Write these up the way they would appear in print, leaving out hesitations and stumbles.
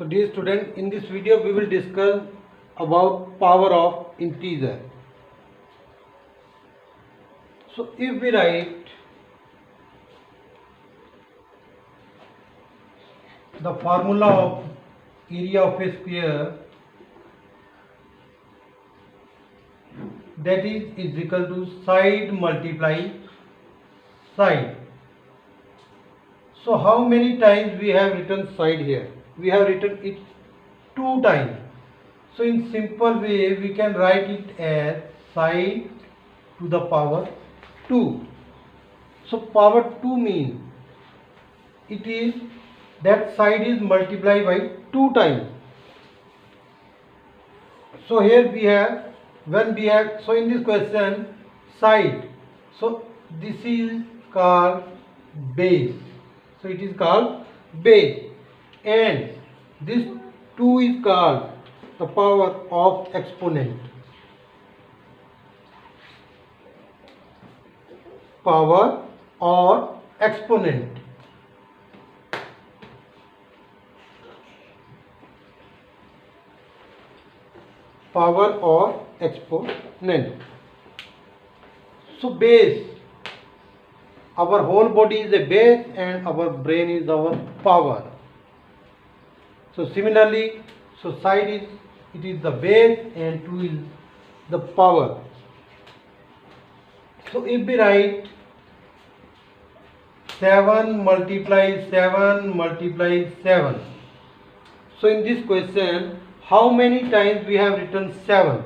So dear student, in this video we will discuss about power of integer. So if we write the formula of area of a square, that is equal to side multiply side. So how many times we have written side here? We have written it 2 times. So in simple way we can write it as side to the power 2. So power 2 means it is that side is multiplied by 2 times. So here we have, when we have, so in this question side, so this is called base. So it is called base, and this 2 is called the power of exponent. Power or exponent. Power or exponent. So base, our whole body is a base and our brain is our power. So similarly, so side is, it is the base and 2 is the power. So if we write 7 multiply 7 multiply 7. So in this question, how many times we have written 7?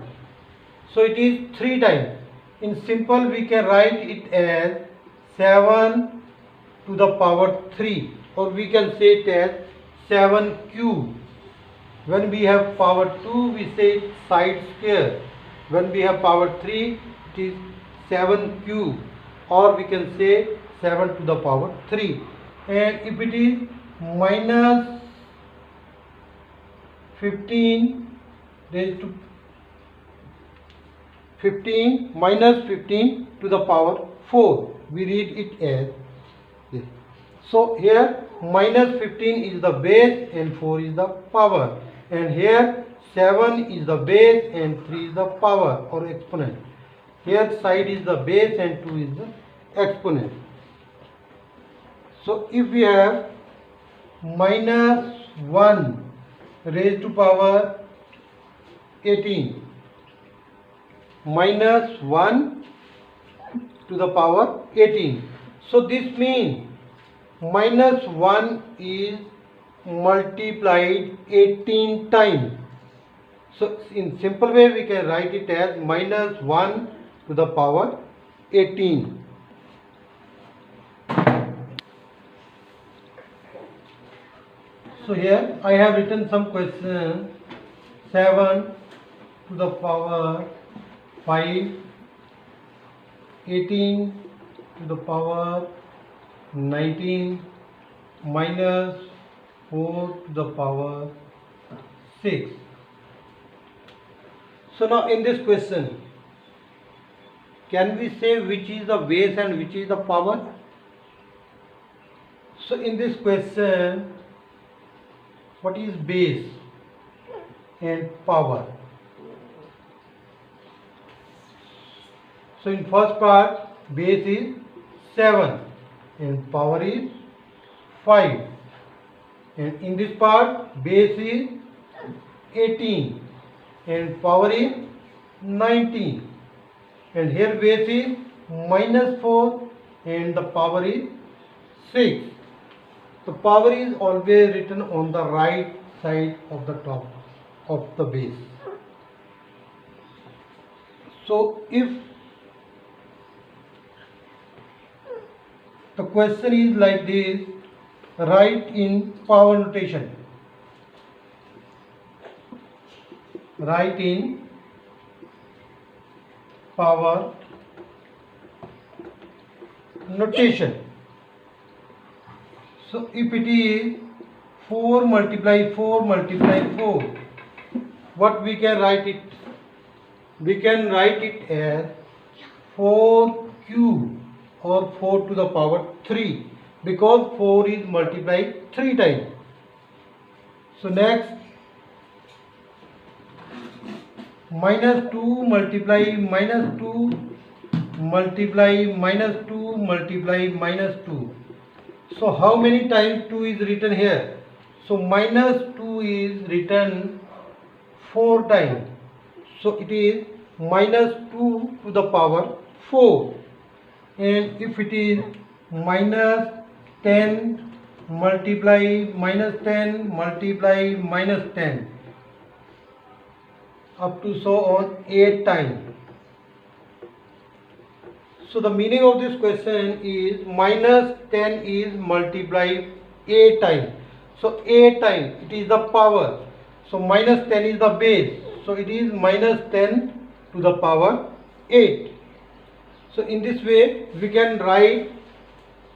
So it is 3 times. In simple we can write it as 7 to the power 3, or we can say it as 7 cube. When we have power 2 we say it side square. When we have power 3 it is 7 cube, or we can say 7 to the power 3. And if it is minus 15 raised to 15 minus 15 to the power 4, we read it as this. So here minus 15 is the base and 4 is the power, and here 7 is the base and 3 is the power or exponent. Here side is the base and 2 is the exponent. So if we have minus 1 raised to power 18, minus 1 to the power 18. So this means minus 1 is multiplied 18 times. So in simple way we can write it as minus 1 to the power 18. So here I have written some questions. 7 to the power 5, 18 to the power 19, minus 4 to the power 6. So now in this question, can we say which is the base and which is the power? So in this question, what is base and power? So in first part, base is 7 and power is 5, and in this part base is 18 and power is 19, and here base is minus 4 and the power is 6. The power is always written on the right side of the top of the base. So if the question is like this, write in power notation. Write in power notation. So if it is 4 multiply 4 multiply 4, what we can write it? We can write it as 4 cube or 4 to the power 3, because 4 is multiplied 3 times. So next, minus 2 multiply minus 2 multiply minus 2 multiply minus 2. So how many times 2 is written here? So minus 2 is written 4 times. So it is minus 2 to the power 4. And if it is minus 10 multiply minus 10 multiply minus 10 up to so on 8 times. So the meaning of this question is minus 10 is multiplied 8 times. So 8 times, it is the power. So minus 10 is the base. So it is minus 10 to the power 8. So in this way we can write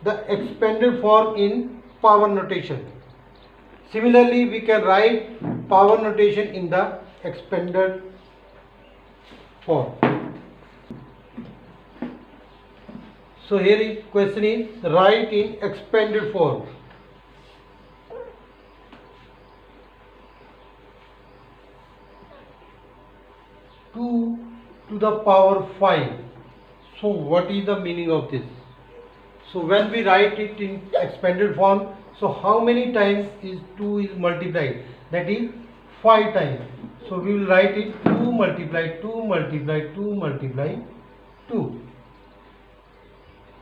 the expanded form in power notation. Similarly, we can write power notation in the expanded form. So here is question is write in expanded form. Two to the power 5. So what is the meaning of this? So when we write it in expanded form, so how many times is 2 is multiplied? That is 5 times. So we will write it 2 multiply 2 multiply 2 multiply 2.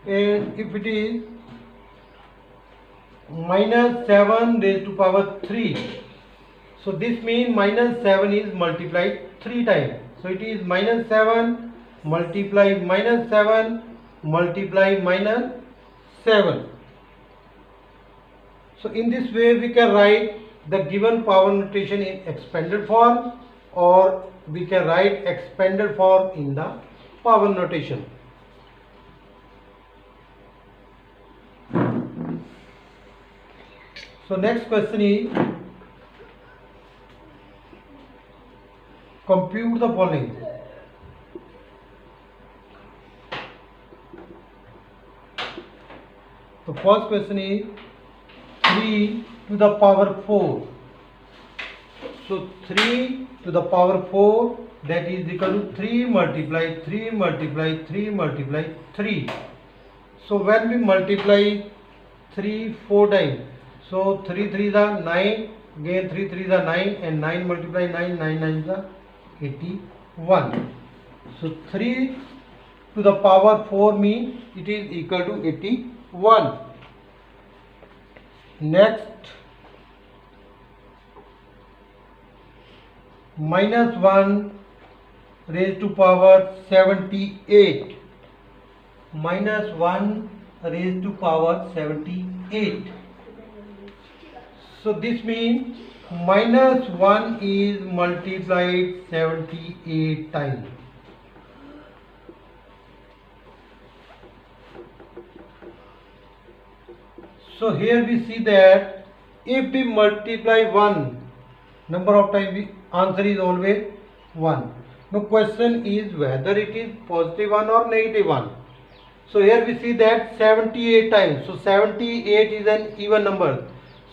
And if it is minus 7 raised to power 3, so this means minus 7 is multiplied 3 times. So it is minus 7 multiply minus 7 multiply minus 7. So in this way we can write the given power notation in expanded form, or we can write expanded form in the power notation. So next question is compute the following. The first question is 3 to the power 4. So 3 to the power 4, that is equal to 3 multiply 3 multiply 3 multiply 3. So when we multiply 3 4 times, so 3 3 is 9, again 3 3 is 9, and 9 multiply 9, 9 9 is 81. So 3 to the power 4 means it is equal to 81. Next, minus 1 raised to power 78. Minus 1 raised to power 78. So this means minus 1 is multiplied 78 times. So here we see that if we multiply 1 number of times, answer is always 1. Now question is whether it is positive 1 or negative 1. So here we see that 78 times. So 78 is an even number.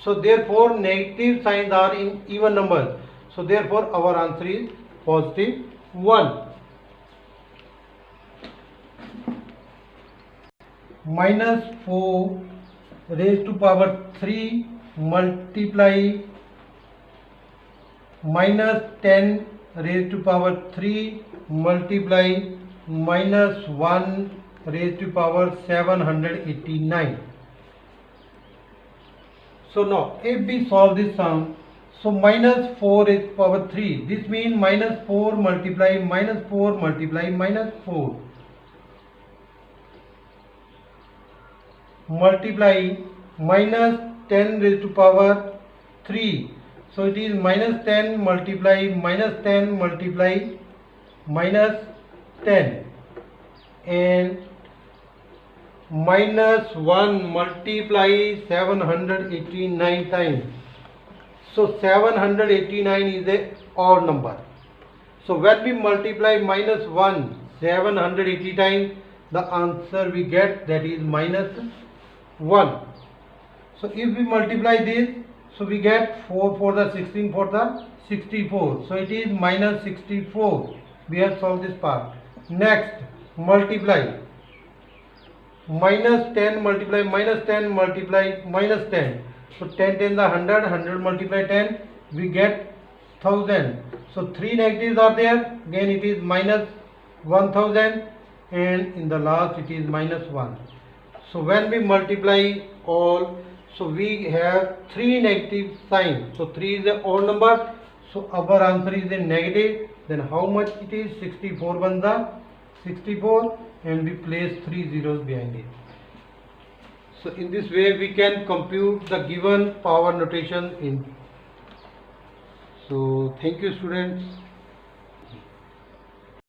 So therefore negative signs are in even numbers. So therefore our answer is positive 1. Minus 4 raised to power 3 multiply minus 10 raised to power 3 multiply minus 1 raised to power 789. So now if we solve this sum, so minus 4 raised to power 3, this means minus 4 multiply minus 4 multiply minus 4 multiply minus 10 raised to power 3. So it is minus 10 multiply minus 10 multiply minus 10, and minus 1 multiply 789 times. So 789 is a odd number. So when we multiply minus 1 780 times, the answer we get, that is minus 1. So if we multiply this, So we get 4 for the 16 for the 64. So it is minus 64. We have solved this part. Next, multiply. Minus 10 multiply minus 10 multiply minus 10. So 10 10 the 100, 100 multiply 10, we get 1000. So 3 negatives are there. Again it is minus 1000, and in the last it is minus 1. So when we multiply all, so we have 3 negative signs. So 3 is an odd number. So our answer is a negative. Then how much it is? 64 1 the 64, and we place 3 zeros behind it. So in this way we can compute the given power notation in. So thank you students.